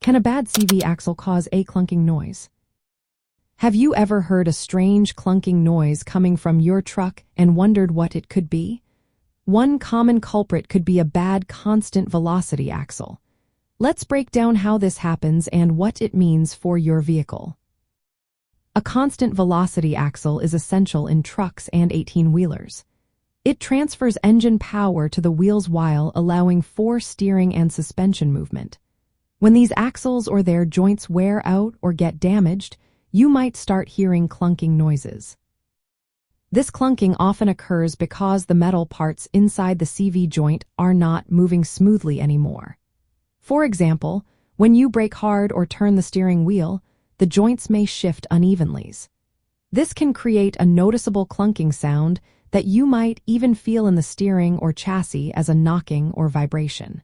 Can a bad CV axle cause a clunking noise? Have you ever heard a strange clunking noise coming from your truck and wondered what it could be? One common culprit could be a bad constant velocity axle. Let's break down how this happens and what it means for your vehicle. A constant velocity axle is essential in trucks and 18-wheelers. It transfers engine power to the wheels while allowing for steering and suspension movement. When these axles or their joints wear out or get damaged, you might start hearing clunking noises. This clunking often occurs because the metal parts inside the CV joint are not moving smoothly anymore. For example, when you brake hard or turn the steering wheel, the joints may shift unevenly. This can create a noticeable clunking sound that you might even feel in the steering or chassis as a knocking or vibration.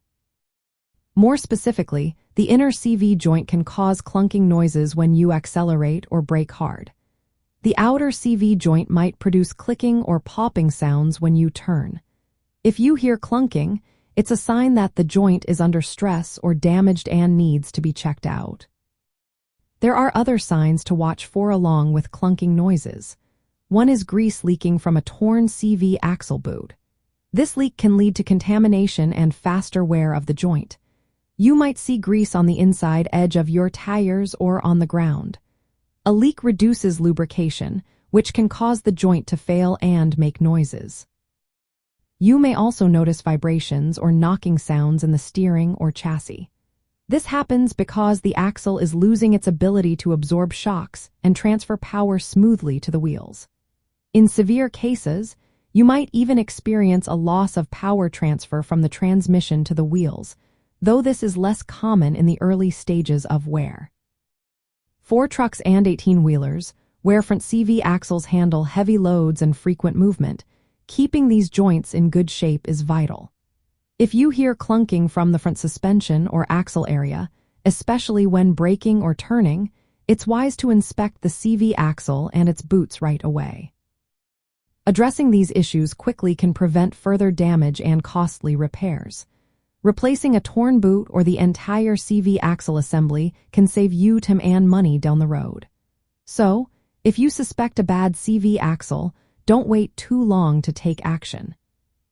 More specifically, the inner CV joint can cause clunking noises when you accelerate or brake hard. The outer CV joint might produce clicking or popping sounds when you turn. If you hear clunking, it's a sign that the joint is under stress or damaged and needs to be checked out. There are other signs to watch for along with clunking noises. One is grease leaking from a torn CV axle boot. This leak can lead to contamination and faster wear of the joint. You might see grease on the inside edge of your tires or on the ground. A leak reduces lubrication, which can cause the joint to fail and make noises. You may also notice vibrations or knocking sounds in the steering or chassis. This happens because the axle is losing its ability to absorb shocks and transfer power smoothly to the wheels. In severe cases, you might even experience a loss of power transfer from the transmission to the wheels, though this is less common in the early stages of wear. For trucks and 18-wheelers, where front CV axles handle heavy loads and frequent movement, keeping these joints in good shape is vital. If you hear clunking from the front suspension or axle area, especially when braking or turning, it's wise to inspect the CV axle and its boots right away. Addressing these issues quickly can prevent further damage and costly repairs. Replacing a torn boot or the entire CV axle assembly can save you time and money down the road. So, if you suspect a bad CV axle, don't wait too long to take action.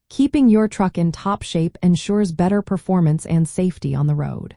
Keeping your truck in top shape ensures better performance and safety on the road.